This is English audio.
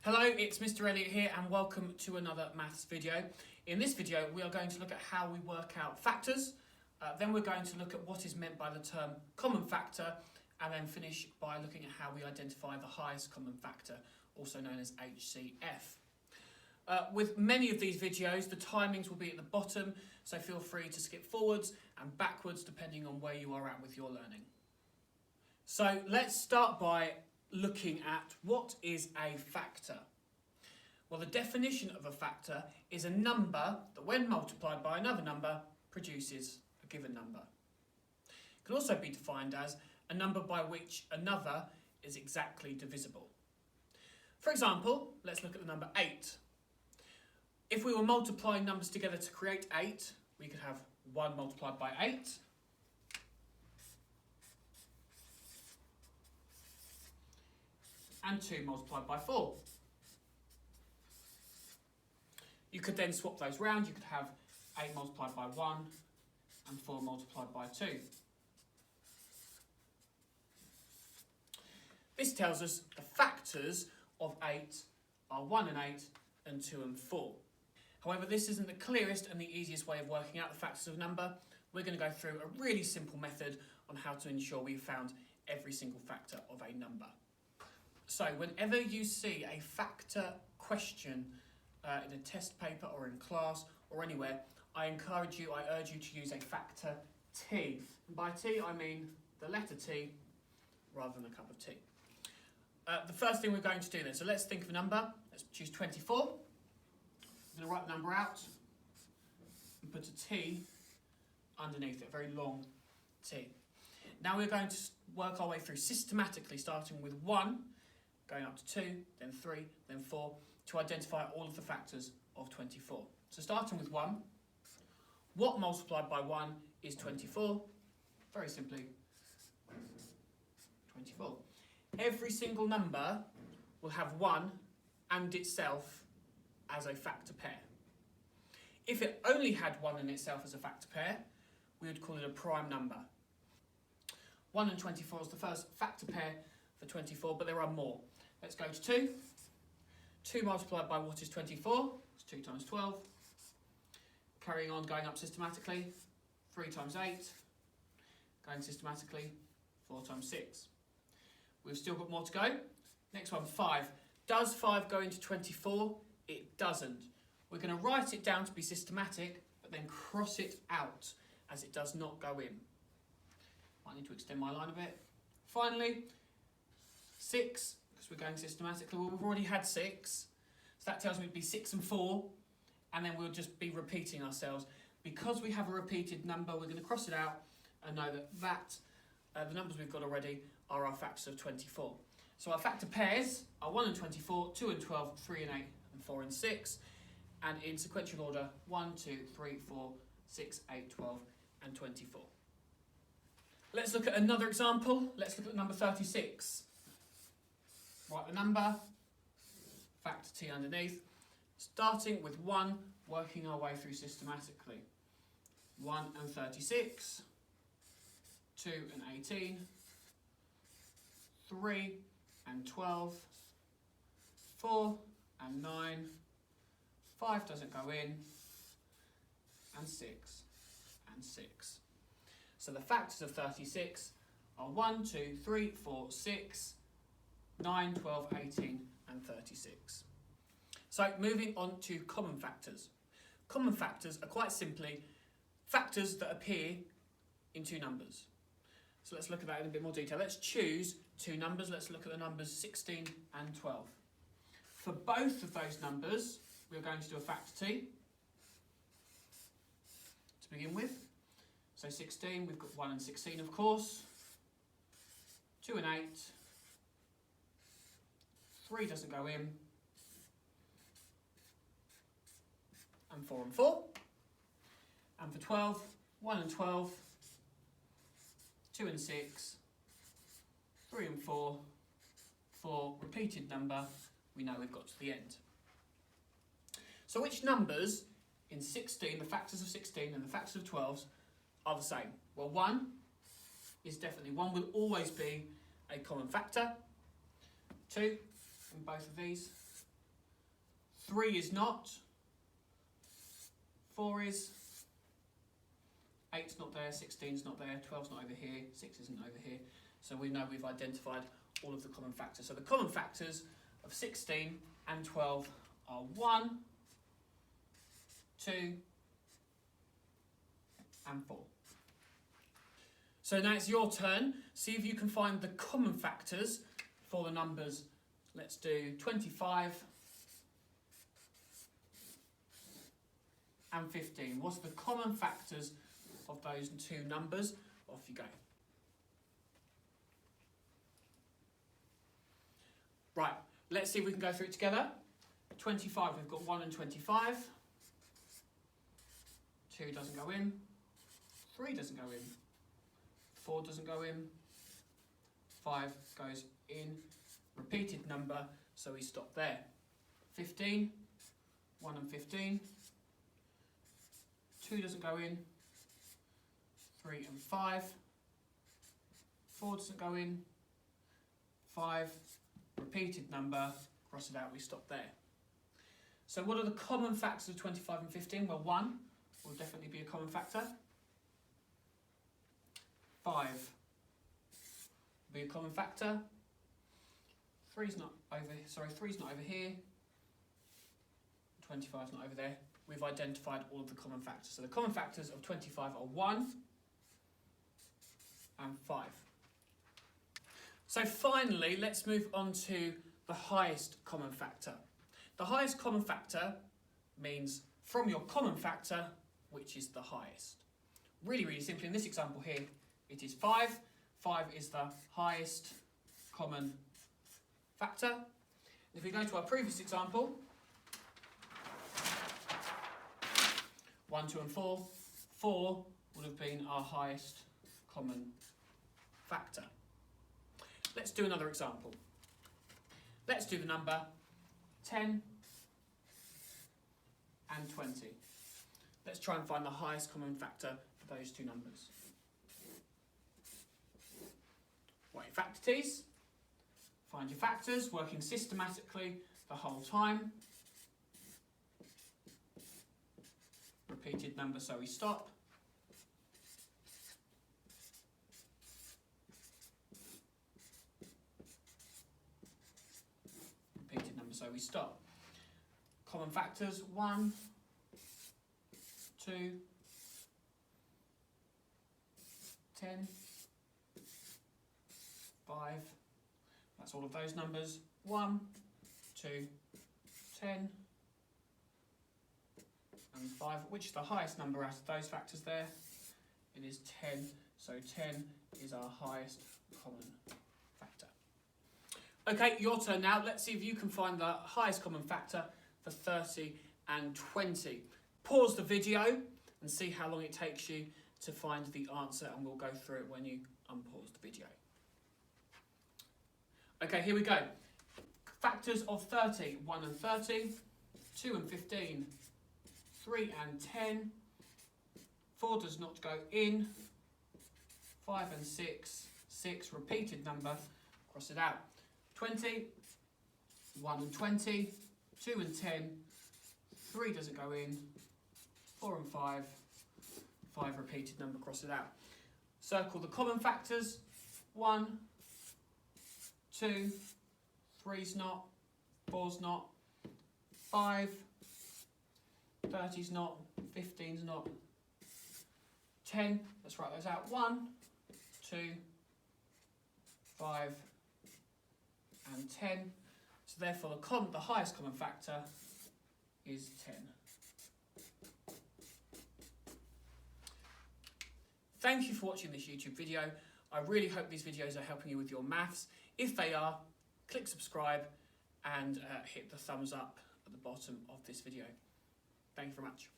Hello, it's Mr Elliott here and welcome to another maths video. In this video we are going to look at how we work out factors, then we're going to look at what is meant by the term common factor, and then finish by looking at how we identify the highest common factor, also known as HCF. With many of these videos, the timings will be at the bottom, so feel free to skip forwards and backwards depending on where you are at with your learning. So let's start by looking at what is a factor. Well, the definition of a factor is a number that when multiplied by another number produces a given number. It can also be defined as a number by which another is exactly divisible. For example, let's look at the number 8. If we were multiplying numbers together to create 8, we could have 1 multiplied by 8, and 2 multiplied by 4. You could then swap those round. You could have 8 multiplied by 1 and 4 multiplied by 2. This tells us the factors of 8 are 1 and 8 and 2 and 4. However, this isn't the clearest and the easiest way of working out the factors of a number. We're going to go through a really simple method on how to ensure we've found every single factor of a number. So whenever you see a factor question in a test paper or in class or anywhere, I urge you to use a factor T. And by T I mean the letter T rather than a cup of tea. The first thing we're going to do then, so let's think of a number. Let's choose 24. I'm going to write the number out and put a T underneath it, a very long T. Now we're going to work our way through systematically, starting with 1, going up to 2, then 3, then 4, to identify all of the factors of 24. So starting with 1, what multiplied by 1 is 24? Very simply, 24. Every single number will have 1 and itself as a factor pair. If it only had 1 and itself as a factor pair, we would call it a prime number. 1 and 24 is the first factor pair for 24, but there are more. Let's go to 2. 2 multiplied by what is 24? It's 2 times 12. Carrying on, going up systematically. 3 times 8. Going systematically. 4 times 6. We've still got more to go. Next one, 5. Does 5 go into 24? It doesn't. We're going to write it down to be systematic, but then cross it out as it does not go in. Might need to extend my line a bit. Finally, 6, because we're going systematically. Well, we've already had 6, so that tells me it'd be 6 and 4, and then we'll just be repeating ourselves. Because we have a repeated number, we're going to cross it out and know that the numbers we've got already are our factors of 24. So our factor pairs are 1 and 24, 2 and 12, 3 and 8, and 4 and 6. And in sequential order, 1, 2, 3, 4, 6, 8, 12, and 24. Let's look at another example. Let's look at number 36. Write the number, factor T underneath, starting with 1, working our way through systematically. 1 and 36, 2 and 18, 3 and 12, 4 and 9, 5 doesn't go in, and 6 and 6. So the factors of 36 are 1, 2, 3, 4, 6, 9, 12, 18, and 36. So moving on to common factors. Common factors are quite simply factors that appear in two numbers. So let's look at that in a bit more detail. Let's choose two numbers. Let's look at the numbers 16 and 12. For both of those numbers, we're going to do a factor T to begin with. So 16, we've got 1 and 16, of course. 2 and 8. 3 doesn't go in. And 4 and 4. And for 12, 1 and 12. 2 and 6. 3 and 4. 4, repeated number. We know we've got to the end. So which numbers in 16, the factors of 16 and the factors of 12 are the same? Well, 1 is definitely, 1 will always be a common factor. 2 in both of these, 3 is not. 4 is. 8's not there, 16's not there, 12's not over here, 6 isn't over here. So we know we've identified all of the common factors. So the common factors of 16 and 12 are 1, 2, and 4. So now it's your turn. See if you can find the common factors for the numbers. Let's do 25 and 15. What's the common factors of those two numbers? Off you go. Right, let's see if we can go through it together. 25, we've got 1 and 25. 2 doesn't go in. 3 doesn't go in. 4 doesn't go in. 5 goes in. Repeated number, so we stop there. 15, 1 and 15. 2 doesn't go in. 3 and 5. 4 doesn't go in. 5, repeated number, cross it out, we stop there. So what are the common factors of 25 and 15? Well, 1 will definitely be a common factor. 5 will be a common factor. 3's not over here. 25's not over there. We've identified all of the common factors. So the common factors of 25 are 1 and 5. So finally, let's move on to the highest common factor. The highest common factor means from your common factor, which is the highest. Really, really simply, in this example here, it is 5. 5 is the highest common factor. If we go to our previous example, 1, 2 and 4, 4 would have been our highest common factor. Let's do another example. Let's do the number 10 and 20. Let's try and find the highest common factor for those two numbers. Write your factor keys. Find your factors, working systematically the whole time. Repeated number, so we stop. Repeated number, so we stop. Common factors, 1, 2, 10, 5. That's all of those numbers. 1, 2, 10, and 5. Which is the highest number out of those factors there? It is 10. So 10 is our highest common factor. Okay, your turn now. Let's see if you can find the highest common factor for 30 and 20. Pause the video and see how long it takes you to find the answer, and we'll go through it when you unpause the video. Okay, here we go. Factors of 30, 1 and 30, 2 and 15, 3 and 10, 4 does not go in, 5 and 6, 6, repeated number, cross it out. 20, 1 and 20, 2 and 10, 3 doesn't go in, 4 and 5, 5 repeated number, cross it out. Circle the common factors, 1, 2, 3's not, 4's not, 5, 30's not, 15's not, 10, let's write those out, 1, 2, 5, and 10. So therefore the highest common factor is 10. Thank you for watching this YouTube video. I really hope these videos are helping you with your maths. If they are, click subscribe and hit the thumbs up at the bottom of this video. Thank you very much.